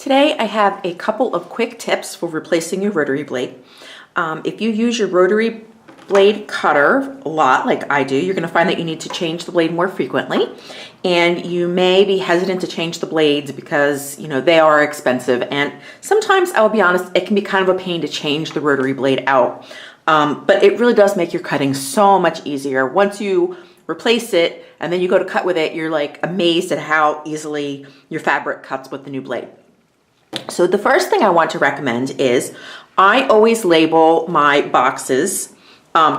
Today I have a couple of quick tips for replacing your rotary blade. If you use your rotary blade cutter a lot, like I do, you're going to find that you need to change the blade more frequently, and you may be hesitant to change the blades because they are expensive, and sometimes, I'll be honest, it can be kind of a pain to change the rotary blade out. But it really does make your cutting so much easier. Once you replace it and then you go to cut with it, you're like amazed at how easily your fabric cuts with the new blade. So the first thing I want to recommend is I always label my boxes.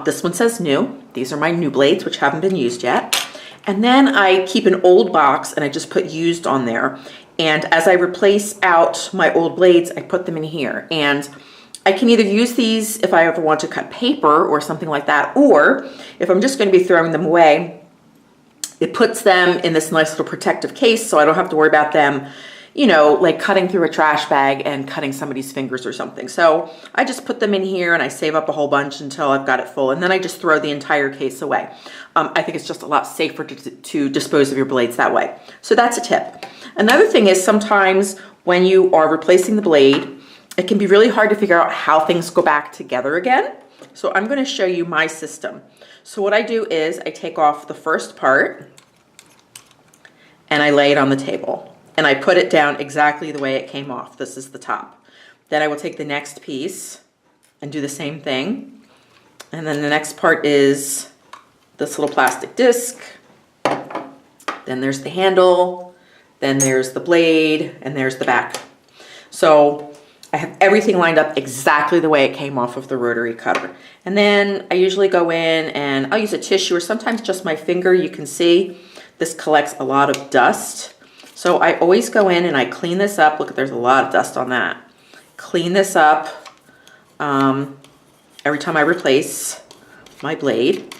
This one says new. These are my new blades, which haven't been used yet. And then I keep an old box and I just put used on there. And as I replace out my old blades, I put them in here. And I can either use these if I ever want to cut paper or something like that, or if I'm just going to be throwing them away, it puts them in this nice little protective case so I don't have to worry about them, like cutting through a trash bag and cutting somebody's fingers or something. So I just put them in here and I save up a whole bunch until I've got it full, and then I just throw the entire case away. I think it's just a lot safer to dispose of your blades that way. So that's a tip. Another thing is sometimes when you are replacing the blade, it can be really hard to figure out how things go back together again. So I'm going to show you my system. So what I do is I take off the first part and I lay it on the table and I put it down exactly the way it came off. This is the top. Then I will take the next piece and do the same thing. And then the next part is this little plastic disc. Then there's the handle. Then there's the blade, and there's the back. So I have everything lined up exactly the way it came off of the rotary cutter. And then I usually go in and I'll use a tissue or sometimes just my finger. You can see this collects a lot of dust. So I always go in and I clean this up. Look, there's a lot of dust on that. Clean this up every time I replace my blade.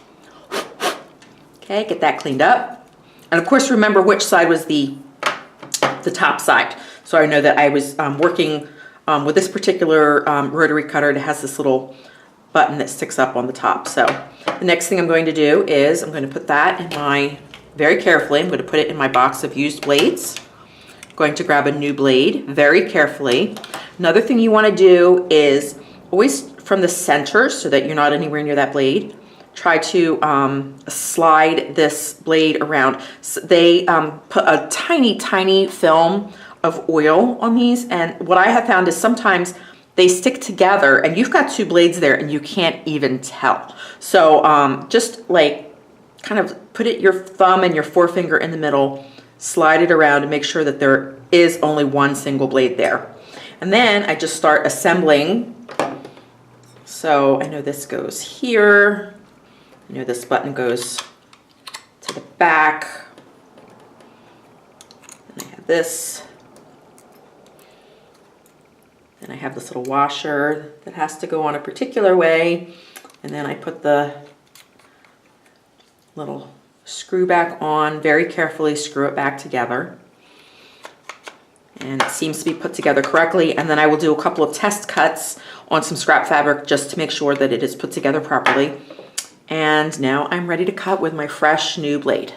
Okay, get that cleaned up. And of course, remember which side was the top side. So I know that I was working with this particular rotary cutter. It has this little button that sticks up on the top. So the next thing I'm going to do is I'm going to put that in my, very carefully, I'm going to put it in my box of used blades. I'm going to grab a new blade very carefully. Another thing you want to do is always from the center so that you're not anywhere near that blade. Try to slide this blade around. So they put a tiny, tiny film of oil on these, and what I have found is sometimes they stick together and you've got two blades there and you can't even tell. So just like kind of put your thumb and your forefinger in the middle, slide it around and make sure that there is only one single blade there. And then I just start assembling. So I know this goes here. I know this button goes to the back. And I have this. And I have this little washer that has to go on a particular way. And then I put the little screw back on, very carefully screw it back together. And it seems to be put together correctly. And then I will do a couple of test cuts on some scrap fabric just to make sure that it is put together properly. And now I'm ready to cut with my fresh new blade.